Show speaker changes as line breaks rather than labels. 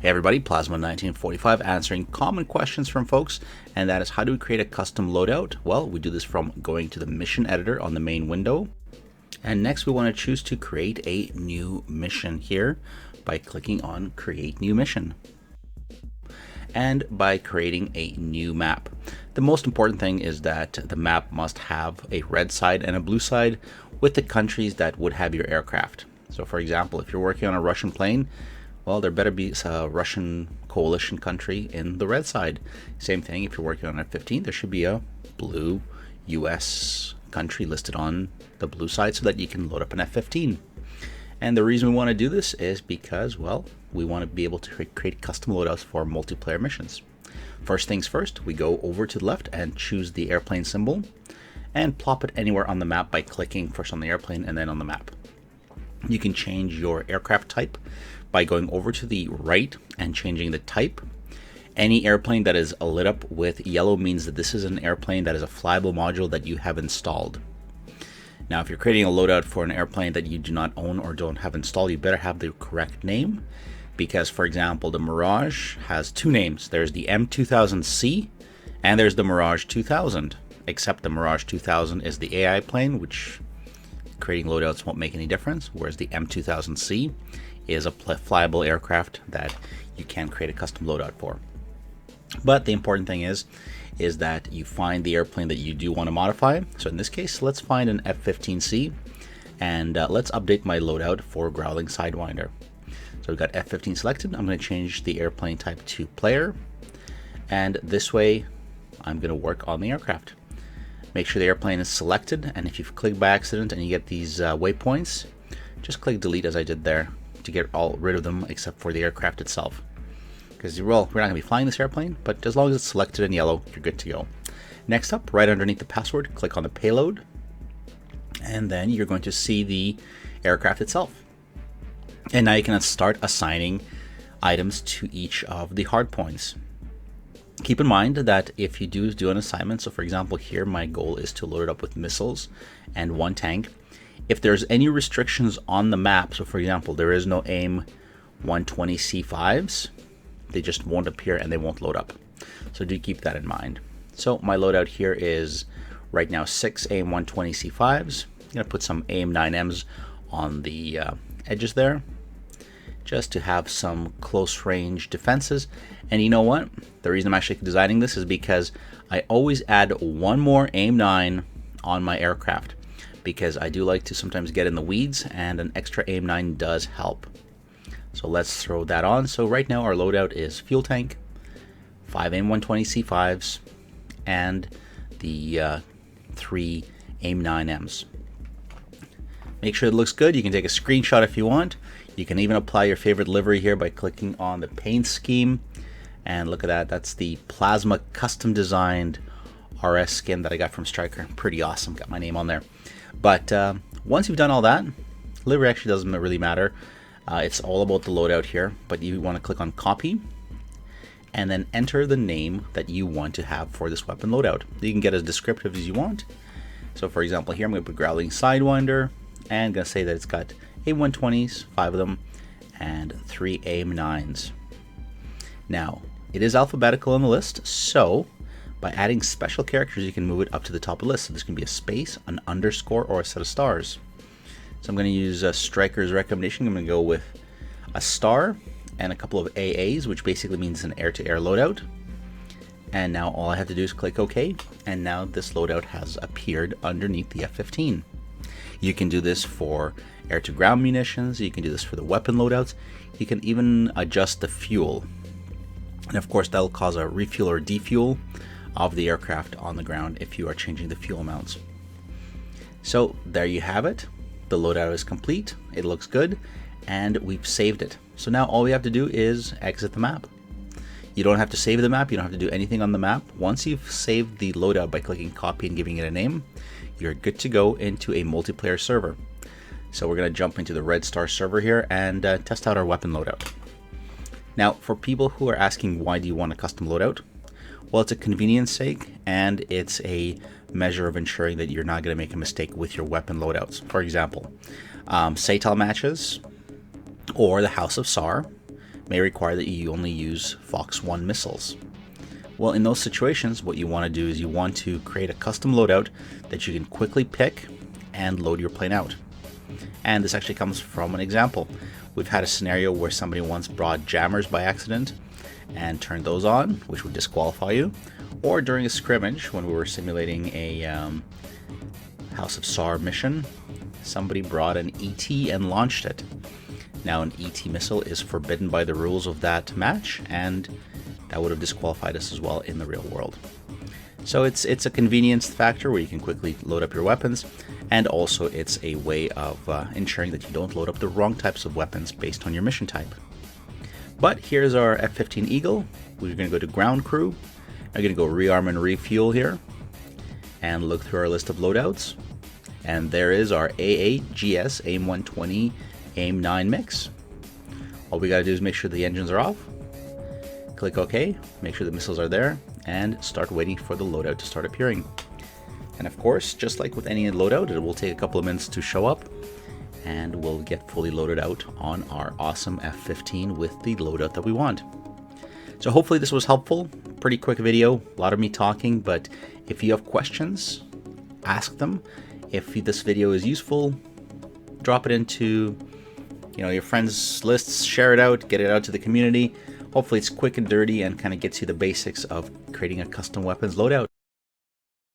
Hey everybody, Plasma1945 answering common questions from folks, and that is, how do we create a custom loadout? Well, we do this from going to the mission editor on the main window, and next we want to choose to create a new mission here by clicking on create new mission, and by creating a new map. The most important thing is that the map must have a red side and a blue side with the countries that would have your aircraft. So for example, if you're working on a Russian plane, well, there better be a Russian coalition country in the red side. Same thing, if you're working on F-15, there should be a blue US country listed on the blue side so that you can load up an F-15. And the reason we want to do this is because, well, we want to be able to create custom loadouts for multiplayer missions. First things first, we go over to the left and choose the airplane symbol and plop it anywhere on the map by clicking first on the airplane and then on the map. You can change your aircraft type by going over to the right and changing the type. Any airplane that is lit up with yellow means that this is an airplane that is a flyable module that you have installed. Now, if you're creating a loadout for an airplane that you do not own or don't have installed, you better have the correct name, because, for example, the Mirage has two names. There's the M2000C and there's the Mirage 2000, except the Mirage 2000 is the AI plane, which creating loadouts won't make any difference, whereas the M2000C is a flyable aircraft that you can create a custom loadout for. But the important thing is that you find the airplane that you do want to modify. So in this case, let's find an F-15C, and let's update my loadout for Growling Sidewinder. So we've got F-15 selected. I'm going to change the airplane type to player, and this way I'm going to work on the aircraft. Make sure the airplane is selected, and if you've clicked by accident and you get these waypoints, just click delete as I did there to get rid of them except for the aircraft itself. Because, well, we're not going to be flying this airplane, but as long as it's selected in yellow, you're good to go. Next up, right underneath the password, click on the payload, and then you're going to see the aircraft itself. And now you can start assigning items to each of the hard points. Keep in mind that if you do an assignment, so for example here my goal is to load it up with missiles and one tank. If there's any restrictions on the map, so for example there is no AIM 120 C5s, they just won't appear and they won't load up. So do keep that in mind. So my loadout here is right now 6 AIM 120 C5s. I'm going to put some AIM 9Ms on the edges there, just to have some close range defenses. And you know what? The reason I'm actually designing this is because I always add one more AIM 9 on my aircraft, because I do like to sometimes get in the weeds, and an extra AIM 9 does help. So let's throw that on. So right now our loadout is fuel tank, 5 AIM 120 C5s, and the 3 AIM 9Ms. Make sure it looks good. You can take a screenshot if you want. You can even apply your favorite livery here by clicking on the paint scheme. And look at that, that's the Plasma custom designed RS skin that I got from Striker. Pretty awesome, got my name on there. But once you've done all that, livery actually doesn't really matter. It's all about the loadout here, but you want to click on copy and then enter the name that you want to have for this weapon loadout. You can get as descriptive as you want. So for example here I'm going to put Growling Sidewinder, and I'm going to say that it's got AIM 120s, 5 of them, and 3 AIM 9s. Now, it is alphabetical on the list, so by adding special characters, you can move it up to the top of the list. So this can be a space, an underscore, or a set of stars. So I'm going to use Striker's recommendation. I'm going to go with a star and a couple of AAs, which basically means an air-to-air loadout. And now all I have to do is click OK, and now this loadout has appeared underneath the F-15. You can do this for air-to-ground munitions, you can do this for the weapon loadouts, you can even adjust the fuel. And of course that'll cause a refuel or defuel of the aircraft on the ground if you are changing the fuel amounts. So there you have it. The loadout is complete, it looks good, and we've saved it. So now all we have to do is exit the map. You don't have to save the map, you don't have to do anything on the map. Once you've saved the loadout by clicking copy and giving it a name, you're good to go into a multiplayer server. So we're going to jump into the Red Star server here and test out our weapon loadout. Now, for people who are asking why do you want a custom loadout, well, it's a convenience sake, and it's a measure of ensuring that you're not going to make a mistake with your weapon loadouts. For example, SATEL matches or the House of SAR may require that you only use Fox 1 missiles. Well, in those situations, what you want to do is you want to create a custom loadout that you can quickly pick and load your plane out. And this actually comes from an example. We've had a scenario where somebody once brought jammers by accident and turned those on, which would disqualify you. Or during a scrimmage, when we were simulating a House of SAR mission, somebody brought an ET and launched it. Now, an ET missile is forbidden by the rules of that match, and that would have disqualified us as well in the real world. So it's a convenience factor where you can quickly load up your weapons, and also it's a way of ensuring that you don't load up the wrong types of weapons based on your mission type. But here's our F-15 Eagle. We're going to go to ground crew. I'm going to go rearm and refuel here and look through our list of loadouts. And there is our AAGS AIM-120 AIM-9 mix. All we got to do is make sure the engines are off. Click OK, make sure the missiles are there, and start waiting for the loadout to start appearing. And of course, just like with any loadout, it will take a couple of minutes to show up, and we'll get fully loaded out on our awesome F-15 with the loadout that we want. So hopefully this was helpful. Pretty quick video, a lot of me talking, but if you have questions, ask them. If this video is useful, drop it into your friends' lists, share it out, get it out to the community. Hopefully it's quick and dirty and kind of gets you the basics of creating a custom weapons loadout.